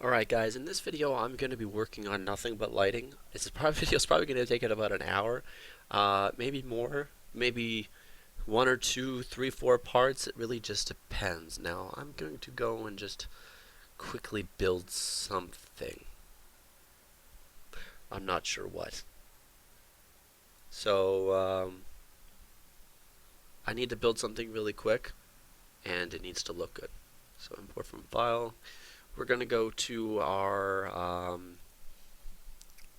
Alright guys, in this video I'm going to be working on nothing but lighting. This video's probably going to take it about an hour, maybe more, maybe one or two, three, four parts. It really just depends. Now I'm going to go and just quickly build something. I'm not sure what. So I need to build something really quick, and it needs to look good. So import from file. We're going to go to our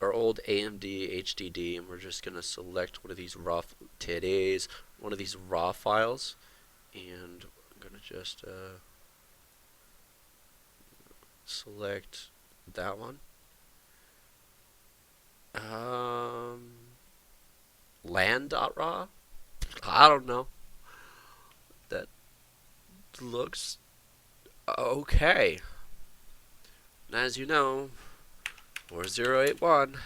old AMD HDD, and we're just going to select one of these one of these raw files, and I'm going to just select that one. Land.raw? I don't know. That looks okay. And as you know, 4081.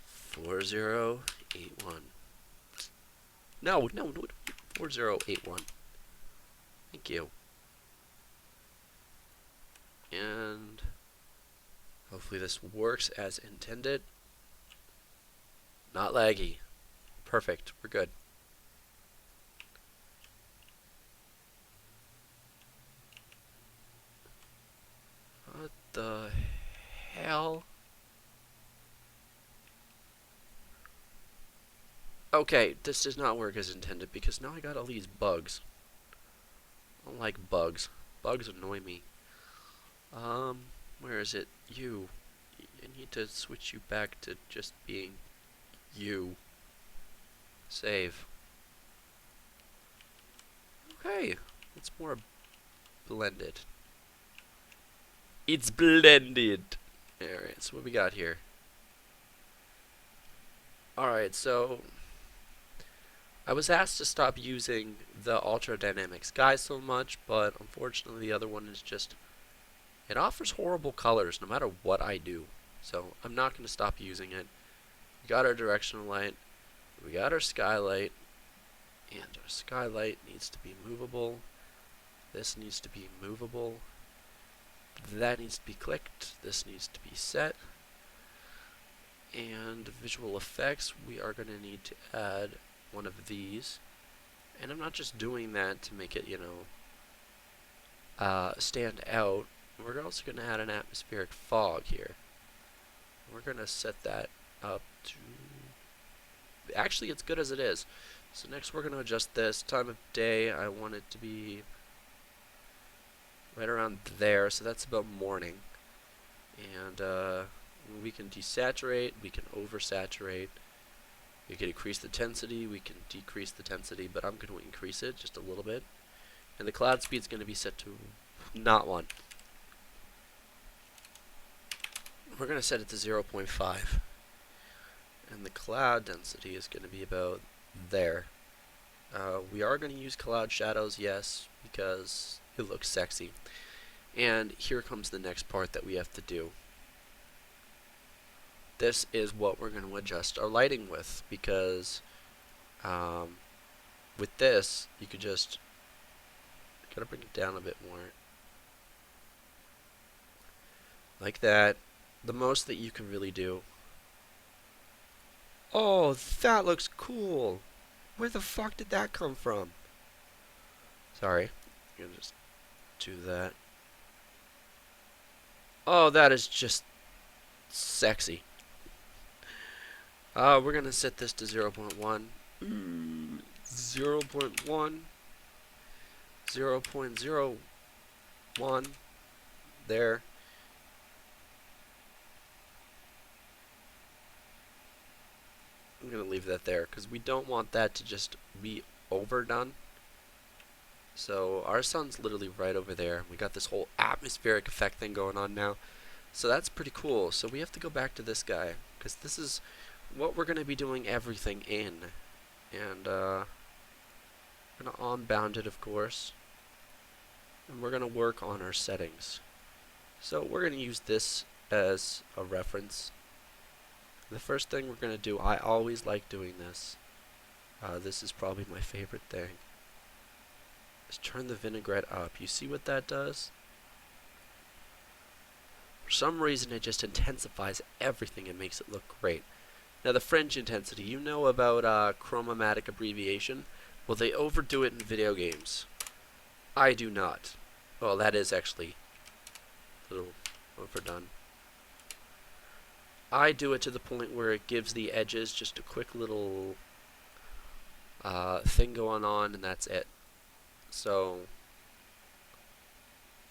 4081. No, 4081. Thank you. And hopefully this works as intended. Not laggy. Perfect. We're good. What the hell? Okay, this does not work as intended because now I got all these bugs. I don't like bugs. Bugs annoy me. Where is it? You. I need to switch you back to just being you. Save. Okay, it's more blended. It's blended. Alright, so what we got here? Alright, so I was asked to stop using the Ultra Dynamic Sky so much, but unfortunately the other one is just, it offers horrible colors no matter what I do. So I'm not going to stop using it. We got our directional light, we got our skylight, and our skylight needs to be movable. This needs to be movable. That needs to be clicked. This needs to be set. And visual effects, we are going to need to add one of these. And I'm not just doing that to make it, stand out. We're also going to add an atmospheric fog here. We're going to set that up to... Actually, it's good as it is. So next we're going to adjust this. Time of day, I want it to be right around there. So that's about morning. And we can desaturate, we can oversaturate. We can increase the intensity, we can decrease the intensity, but I'm going to increase it just a little bit. And the cloud speed is going to be set to not 1. We're going to set it to 0.5. And the cloud density is going to be about there. We are going to use cloud shadows, yes, because it looks sexy. And here comes the next part that we have to do. This is what we're going to adjust our lighting with, because with this you could just gotta bring it down a bit more, like that. The most that you can really do. Oh, that looks cool. Where the fuck did that come from? Sorry, I'm gonna just do that. Oh, that is just sexy. We're going to set this to 0.1. 0.1. 0.01. There. I'm going to leave that there because we don't want that to just be overdone. So our sun's literally right over there. We got this whole atmospheric effect thing going on now. So that's pretty cool. So we have to go back to this guy because this is what we're going to be doing everything in. And we're going to unbound it, of course. And we're going to work on our settings. So we're going to use this as a reference. The first thing we're going to do, I always like doing this. This is probably my favorite thing. Is turn the vinaigrette up. You see what that does? some reason it just intensifies everything and makes it look great. Now the fringe intensity, you know about chromatic abbreviation? Well, they overdo it in video games. I do not. Well, that is actually a little overdone. I do it to the point where it gives the edges just a quick little thing going on, and that's it. So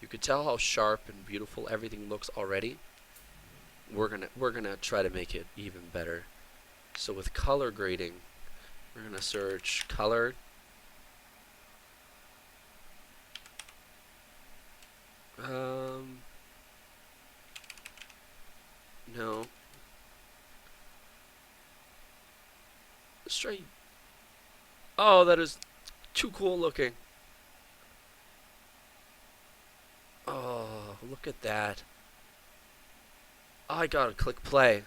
you could tell how sharp and beautiful everything looks already. We're gonna try to make it even better. So with color grading, we're gonna search color. No. Let's try. Oh, that is too cool looking. Oh, look at that. I gotta click play.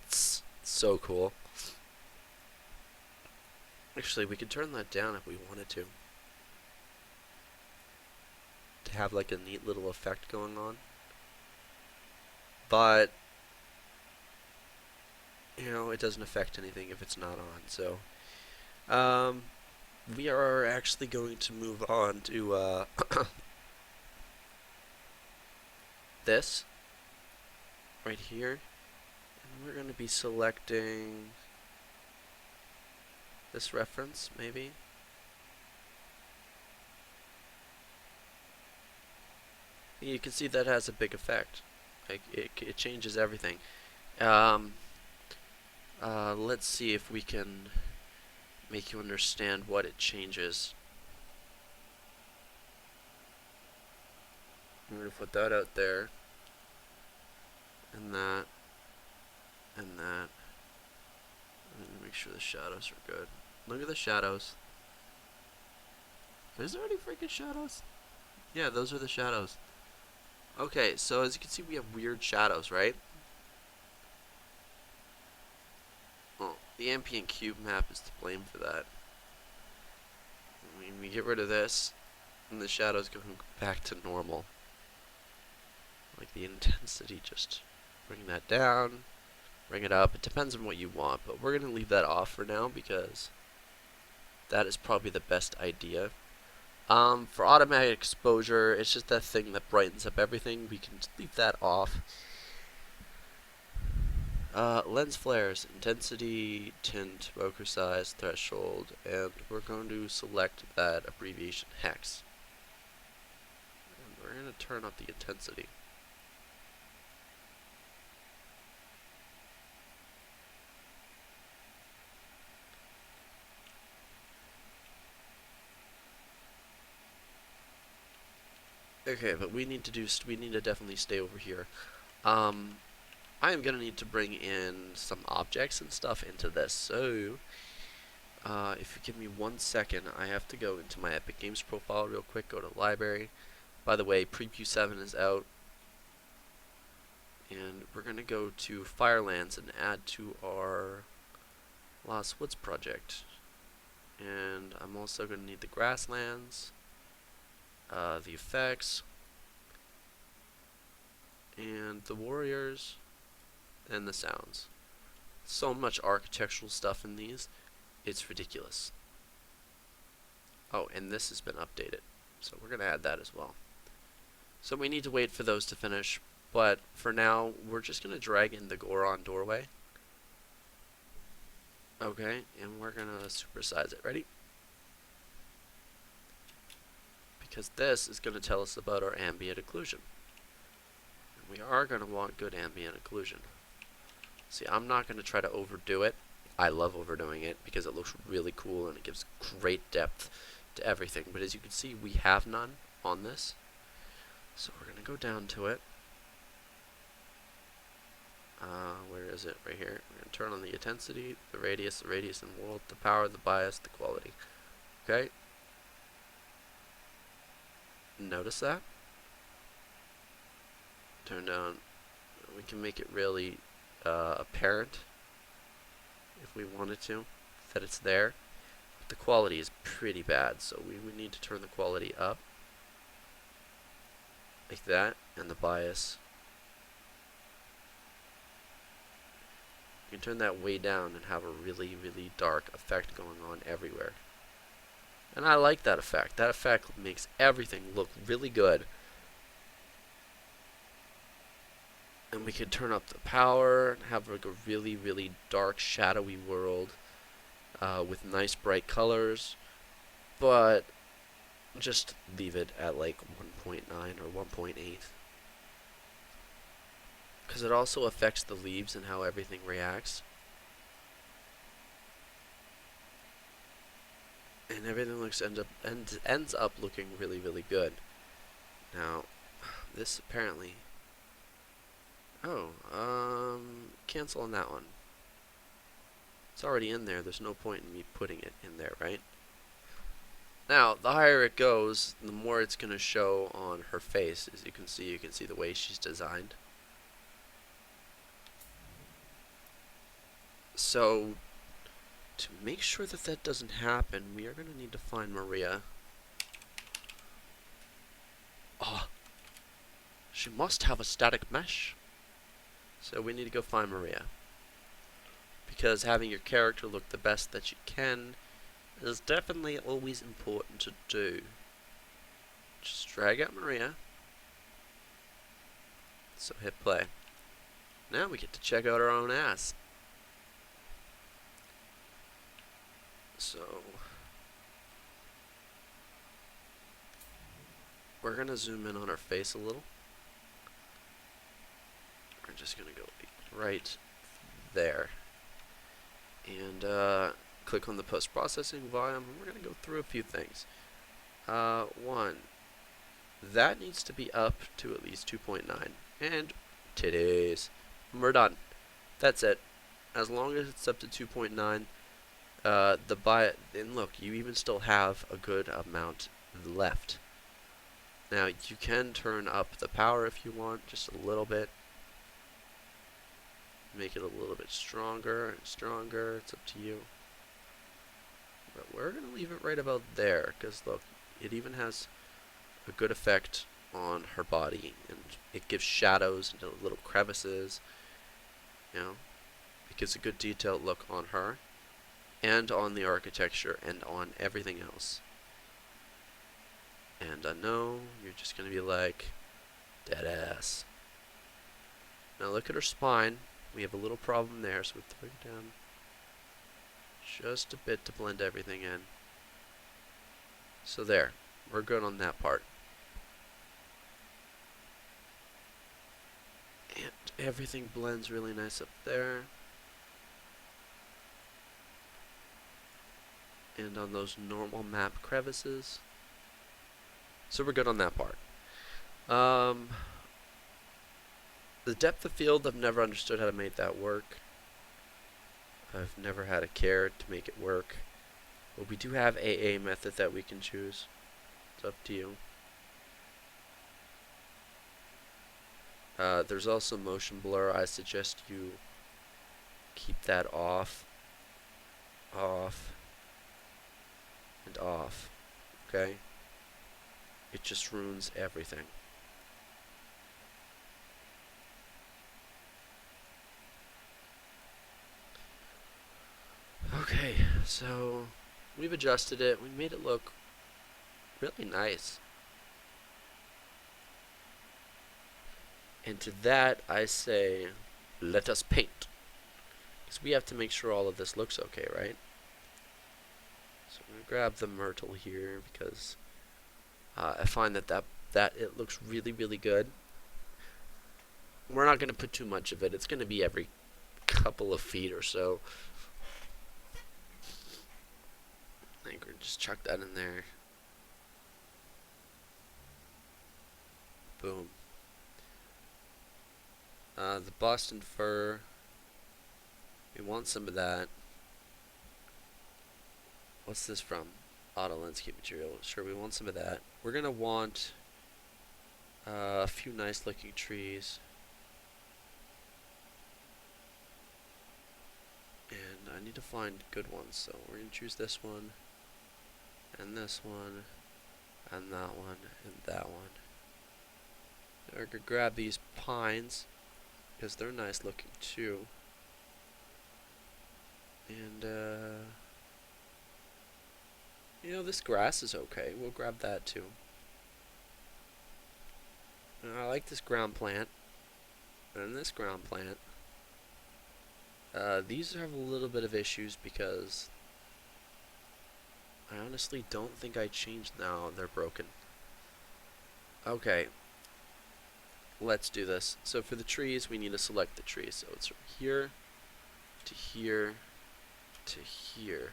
It's so cool. Actually, we could turn that down if we wanted to. To have like a neat little effect going on. But, you know, it doesn't affect anything if it's not on. So, we are actually going to move on to this right here, and we're going to be selecting this reference, maybe. You can see that has a big effect. Like it changes everything. Let's see if we can make you understand what it changes. I'm going to put that out there, and that, and that. I'm going to make sure the shadows are good. Look at the shadows. Is there any freaking shadows? Yeah, those are the shadows. Okay, so as you can see, we have weird shadows, right? Well, the ambient cube map is to blame for that. When we get rid of this, and the shadows go back to normal. Like the intensity, just bring that down, bring it up. It depends on what you want, but we're going to leave that off for now because that is probably the best idea. For automatic exposure, it's just that thing that brightens up everything. We can leave that off. Lens flares, intensity, tint, bokeh size, threshold, and we're going to select that abbreviation hex. And we're going to turn up the intensity. Okay, but we need to definitely stay over here. I am gonna need to bring in some objects and stuff into this. So, if you give me 1 second, I have to go into my Epic Games profile real quick. Go to library. By the way, Preview 7 is out, and we're gonna go to Firelands and add to our Lost Woods project. And I'm also gonna need the grasslands. The effects, and the warriors, and the sounds. So much architectural stuff in these, it's ridiculous. Oh, and this has been updated, so we're going to add that as well. So we need to wait for those to finish, but for now, we're just going to drag in the Goron doorway. Okay, and we're going to supersize it. Ready? Because this is going to tell us about our ambient occlusion. And we are going to want good ambient occlusion. See, I'm not going to try to overdo it. I love overdoing it because it looks really cool and it gives great depth to everything. But as you can see, we have none on this. So we're going to go down to it. Where is it? Right here. We're going to turn on the intensity, the radius and world, the power, the bias, the quality. Okay? Notice that? Turn down. We can make it really apparent if we wanted to, that it's there. But the quality is pretty bad, so we would need to turn the quality up. like that, and the bias. You can turn that way down and have a really, really dark effect going on everywhere. And I like that effect. That effect makes everything look really good. And we could turn up the power and have like a really, really dark, shadowy world with nice, bright colors. But just leave it at like 1.9 or 1.8. Because it also affects the leaves and how everything reacts. And everything ends up looking really, really good. Now, this apparently... Oh, cancel on that one. It's already in there. There's no point in me putting it in there, right? Now, the higher it goes, the more it's going to show on her face. As you can see the way she's designed. So, to make sure that that doesn't happen, we are going to need to find Maria. Oh, she must have a static mesh. So we need to go find Maria. Because having your character look the best that you can is definitely always important to do. Just drag out Maria. So hit play. Now we get to check out our own ass. So we're gonna zoom in on her face a little. We're just gonna go right there. And click on the post-processing volume. We're gonna go through a few things. One, that needs to be up to at least 2.9. And today's, we're done. That's it. As long as it's up to 2.9, and look, you even still have a good amount left. Now you can turn up the power if you want, just a little bit. Make it a little bit stronger and stronger. It's up to you. But we're gonna leave it right about there, because look, it even has a good effect on her body, and it gives shadows and little crevices. You know, it gives a good detailed look on her, and on the architecture, and on everything else. And I know you're just gonna be like, dead ass. Now look at her spine. We have a little problem there, so we throw it down just a bit to blend everything in. So there, we're good on that part. And everything blends really nice up there. And on those normal map crevices. So we're good on that part. The depth of field, I've never understood how to make that work. I've never had a care to make it work. But we do have AA method that we can choose. It's up to you. There's also motion blur. I suggest you keep that off, off, and off. Okay? It just ruins everything. Okay, so we've adjusted it. We made it look really nice. And to that I say, let us paint. Because we have to make sure all of this looks okay, right? So I'm going to grab the Myrtle here because I find that it looks really, really good. We're not going to put too much of it. It's going to be every couple of feet or so. I think we're just chuck that in there. Boom. The Boston fur. We want some of that. What's this from? Auto landscape material. Sure, we want some of that. We're gonna want a few nice looking trees. And I need to find good ones, so we're gonna choose this one, and this one, and that one, and that one. I could grab these pines because they're nice looking too. And you know, this grass is okay. We'll grab that too. And I like this ground plant and this ground plant. These have a little bit of issues because I honestly don't think I changed. Now they're broken. Okay, let's do this. So for the trees, we need to select the trees. So it's from here to here to here.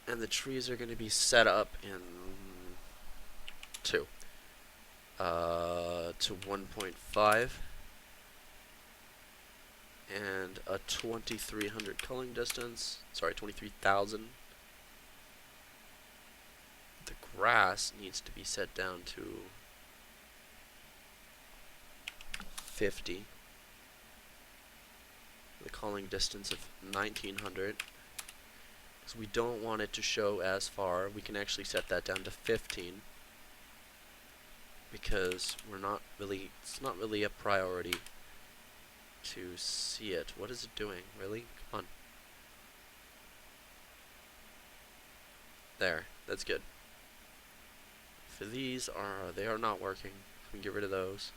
And the trees are going to be set up in to 1.5 and a 2300 culling distance. Sorry, 23,000. The grass needs to be set down to 50. The culling distance of 1900. Because we don't want it to show as far, we can actually set that down to 15. Because it's not really a priority to see it. What is it doing? Really? Come on. There. That's good. For these, they are not working. We can get rid of those.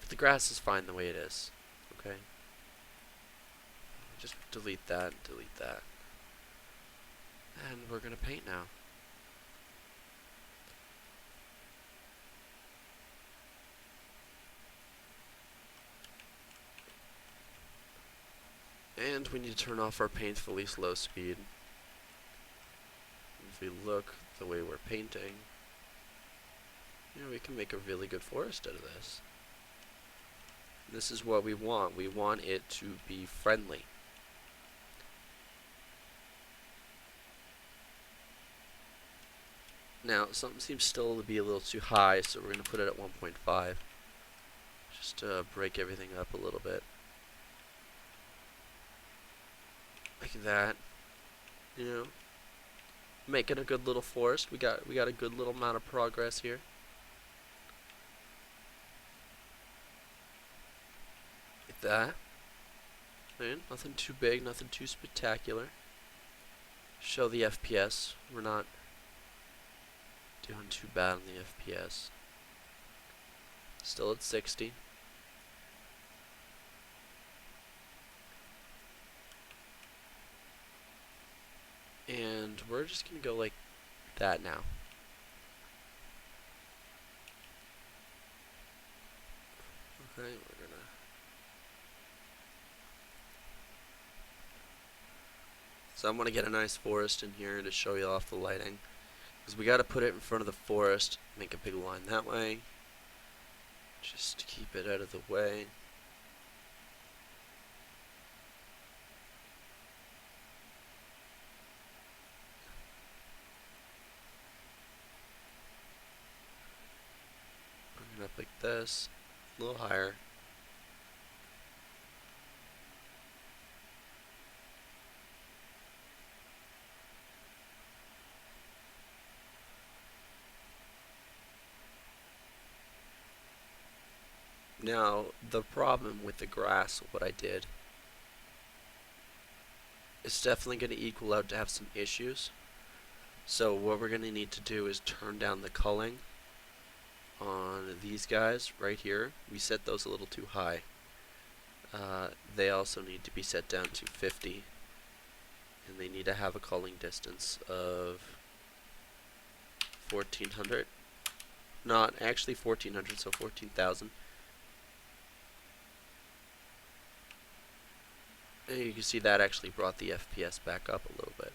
But the grass is fine the way it is. Okay? Just delete that, delete that. And we're gonna paint now. And we need to turn off our paint to the least low speed. If we look the way we're painting, you know, we can make a really good forest out of this. This is what we want. We want it to be friendly. Now, something seems still to be a little too high, so we're going to put it at 1.5. Just to break everything up a little bit. Like that. You know, making a good little forest. We got a good little amount of progress here. Like that. And nothing too big, nothing too spectacular. Show the FPS. We're not doing too bad on the FPS. Still at 60. And we're just going to go like that now. Okay, we're going to... So I'm going to get a nice forest in here to show you off the lighting. Because we got to put it in front of the forest, make a big line that way. Just to keep it out of the way. Bring it up like this, a little higher. Now, the problem with the grass, what I did, it's definitely going to equal out to have some issues. So what we're going to need to do is turn down the culling on these guys right here. We set those a little too high. They also need to be set down to 50. And they need to have a culling distance of 1400. Not actually 1400, so 14,000. And you can see that actually brought the FPS back up a little bit.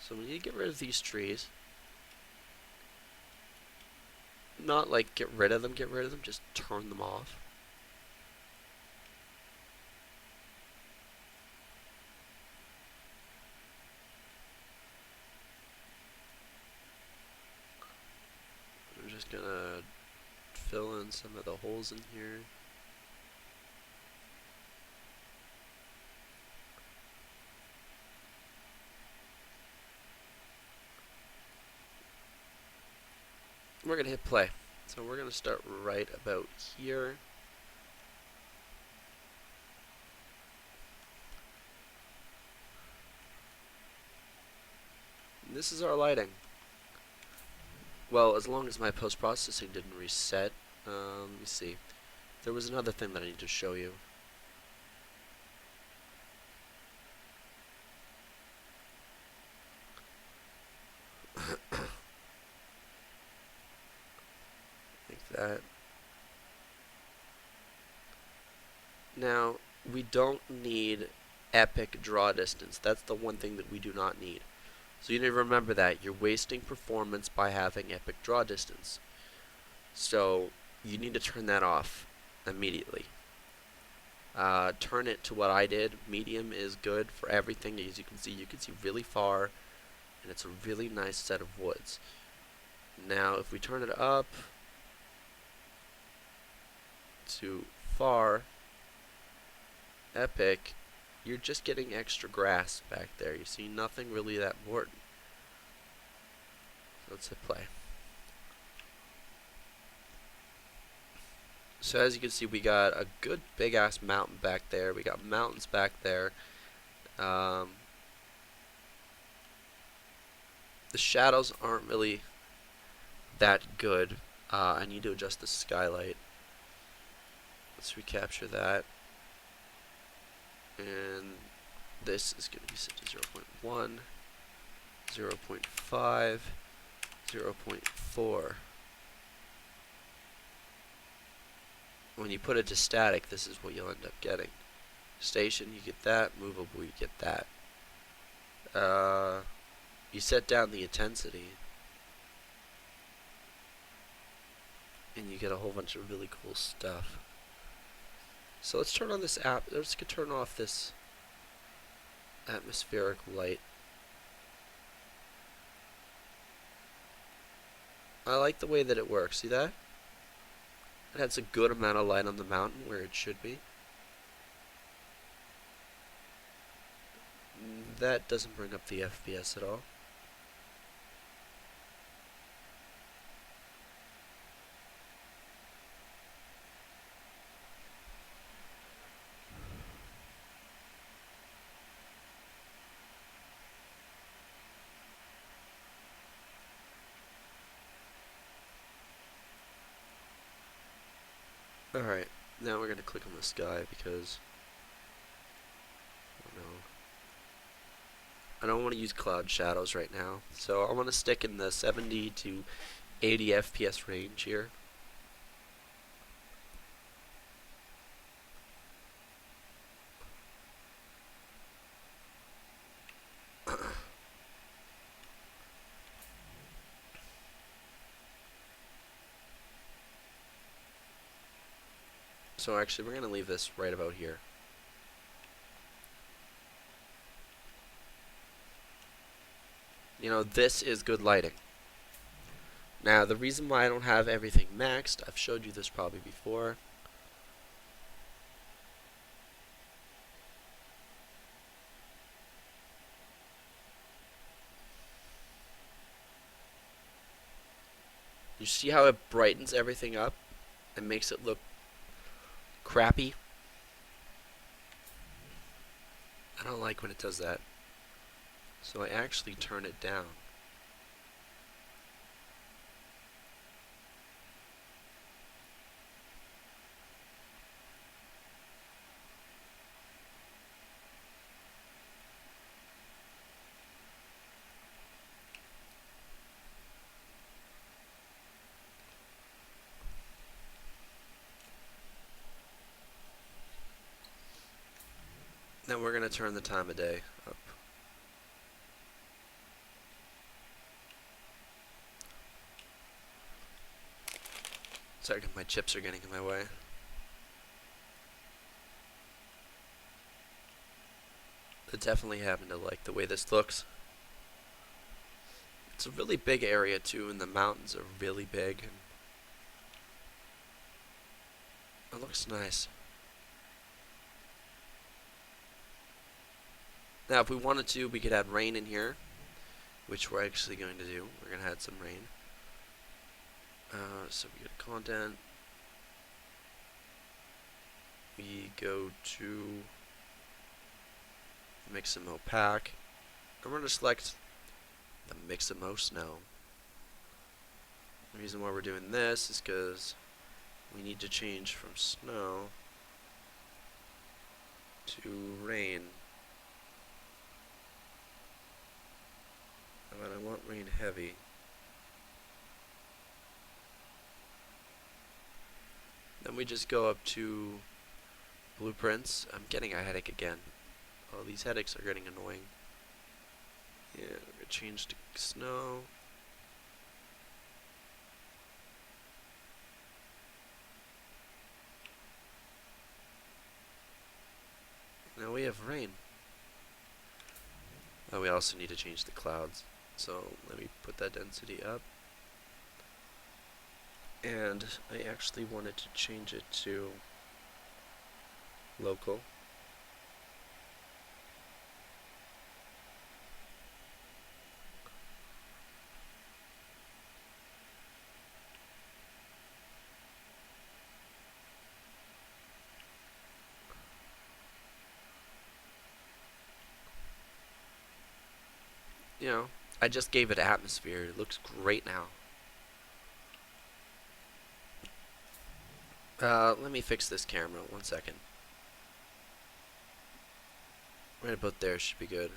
So we need to get rid of these trees. Not like get rid of them, just turn them off. I'm just gonna fill in some of the holes in here. We're going to hit play. So we're going to start right about here. And this is our lighting. Well, as long as my post-processing didn't reset. Let me see. There was another thing that I need to show you. Like that. Now, we don't need epic draw distance. That's the one thing that we do not need. So you need to remember that. You're wasting performance by having epic draw distance. So you need to turn that off immediately. Turn it to what I did. Medium is good for everything. As you can see really far, and it's a really nice set of woods. Now if we turn it up to far, epic, you're just getting extra grass back there. You see nothing really that important. So let's hit play. So as you can see, we got a good big ass mountain back there. We got mountains back there. The shadows aren't really that good. I need to adjust the skylight. Let's recapture that. And this is going to be set to 0.1, 0.5, 0.4. When you put it to static, this is what you'll end up getting. Station, you get that. Movable, you get that. You set down the intensity, and you get a whole bunch of really cool stuff. So let's turn on this app. Let's turn off this atmospheric light. I like the way that it works. See that? It has a good amount of light on the mountain where it should be. That doesn't bring up the FPS at all. Alright, now we're going to click on the sky because I don't want to use cloud shadows right now. So I want to stick in the 70 to 80 FPS range here. So actually we're going to leave this right about here. You know, this is good lighting. Now the reason why I don't have everything maxed, I've showed you this probably before. You see how it brightens everything up and makes it look crappy? I don't like when it does that. So I actually turn it down. Then we're going to turn the time of day up. Sorry, my chips are getting in my way. I definitely happen to like the way this looks. It's a really big area too, and the mountains are really big. It looks nice. Now, if we wanted to, we could add rain in here, which we're actually going to do. We're going to add some rain. So we go to content. We go to Mixamo pack. I'm going to select the Mixamo Snow. The reason why we're doing this is because we need to change from snow to rain. But I want rain heavy. Then we just go up to blueprints. I'm getting a headache again. Oh, these headaches are getting annoying. Yeah, we're gonna change to snow. Now we have rain. Oh, we also need to change the clouds. So let me put that density up. And I actually wanted to change it to local. You know, I just gave it atmosphere. It looks great now. Let me fix this camera. 1 second. Right about there should be good.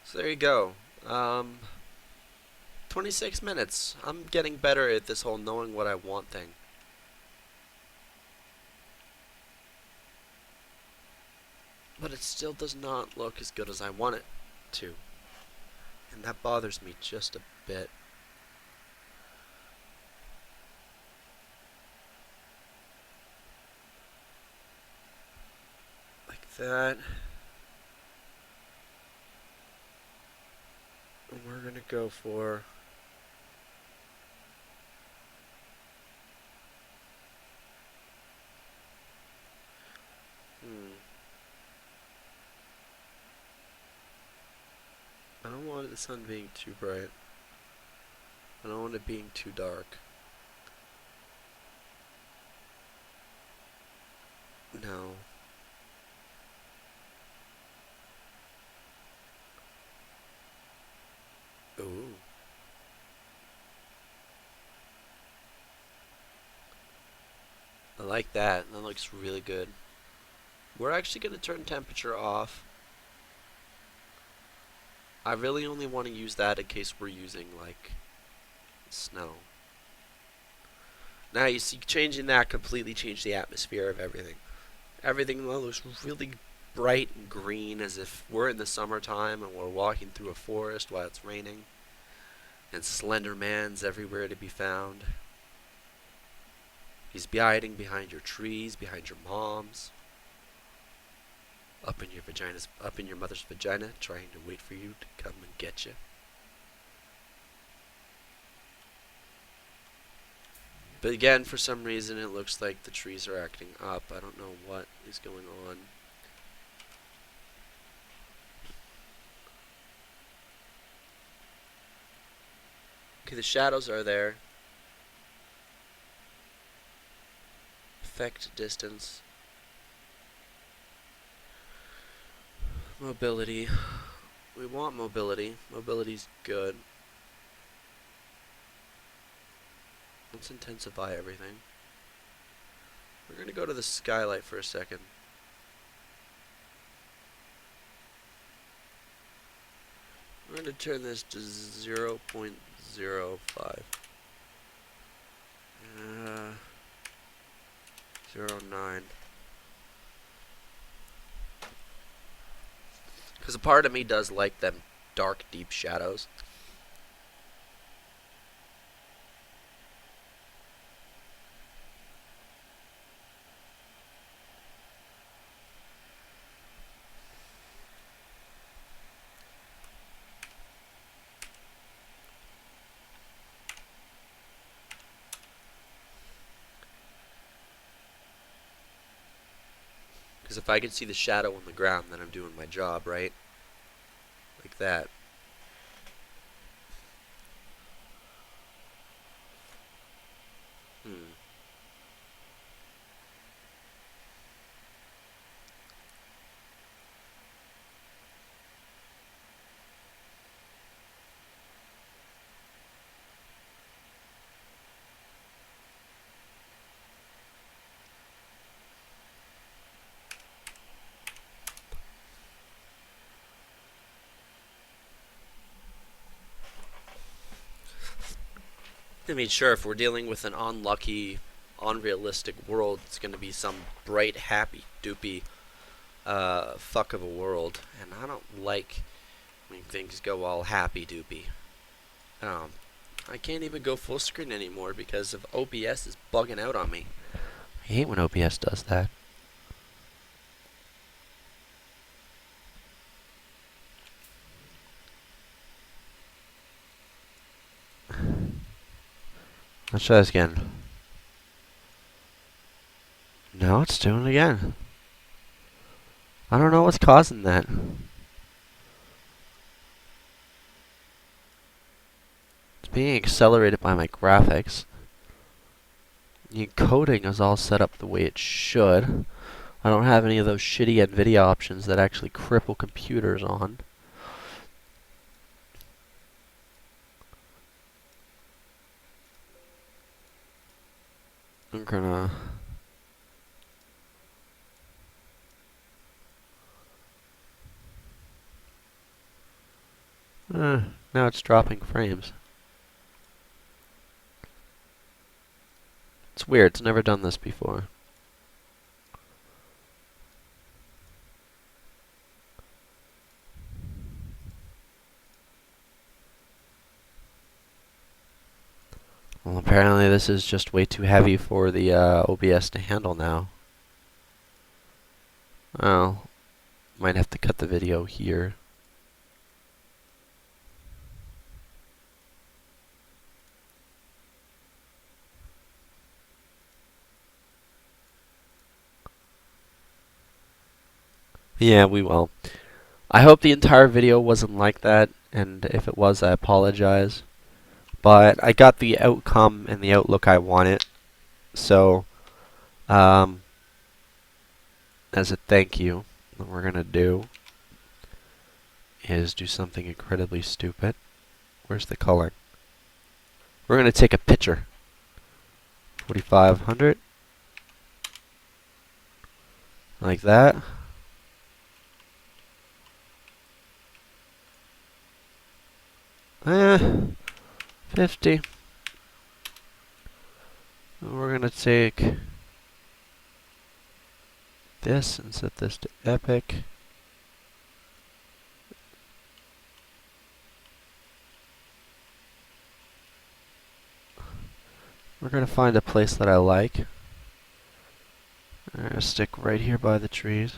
So there you go. 26 minutes. I'm getting better at this whole knowing what I want thing. But it still does not look as good as I want it to. And that bothers me just a bit. Like that. And we're gonna go for I don't want the sun being too bright. I don't want it being too dark. No. Ooh. I like that. That looks really good. We're actually going to turn temperature off. I really only want to use that in case we're using, like, snow. Now you see, changing that completely changed the atmosphere of everything. Everything looks really bright and green, as if we're in the summertime and we're walking through a forest while it's raining. And Slender Man's everywhere to be found. He's hiding behind your trees, behind your moms. Up in your mother's vagina, trying to wait for you to come and get you. But again, for some reason, it looks like the trees are acting up. I don't know what is going on. Okay, the shadows are there. Effect distance. Mobility. We want mobility. Mobility's good. Let's intensify everything. We're going to go to the skylight for a second. We're going to turn this to 0.05. 0.9. Because a part of me does like them dark, deep shadows. Because if I can see the shadow on the ground, then I'm doing my job, right? Like that. Hmm. I mean, sure, if we're dealing with an unlucky, unrealistic world, it's going to be some bright, happy, doopy fuck of a world. And I don't like when things go all happy doopy. Um, I can't even go full screen anymore because of OBS is bugging out on me. I hate when OBS does that. Let's try this again. No, it's doing it again. I don't know what's causing that. It's being accelerated by my graphics. The encoding is all set up the way it should. I don't have any of those shitty NVIDIA options that actually cripple computers on. I'm gonna... now it's dropping frames. It's weird, it's never done this before. Well, apparently this is just way too heavy for the OBS to handle now. Well, might have to cut the video here. Yeah, we will. I hope the entire video wasn't like that, and if it was, I apologize. But I got the outcome and the outlook I wanted, so as a thank you, what we're gonna do is do something incredibly stupid. Where's the color? We're gonna take a picture. 4500, like that. Eh, 50. And we're gonna take this and set this to epic. We're gonna find a place that I like. I'm gonna stick right here by the trees.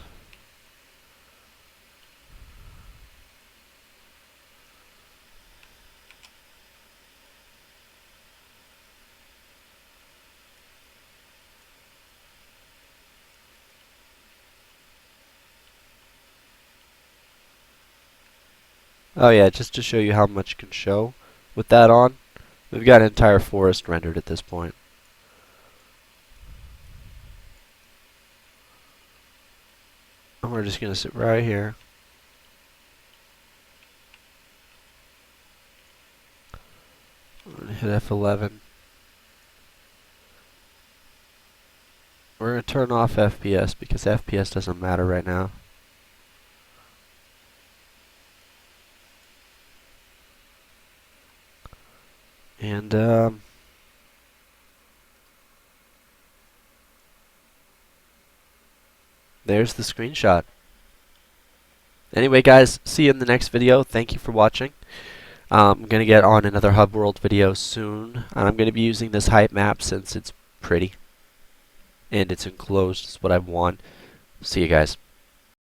Oh yeah, just to show you how much you can show with that on, we've got an entire forest rendered at this point. And we're just gonna sit right here. I'm gonna hit F11. We're gonna turn off FPS because FPS doesn't matter right now. And there's the screenshot. Anyway, guys, see you in the next video. Thank you for watching. I'm going to get on another Hub World video soon. And I'm going to be using this height map since it's pretty. And it's enclosed, is what I want. See you guys.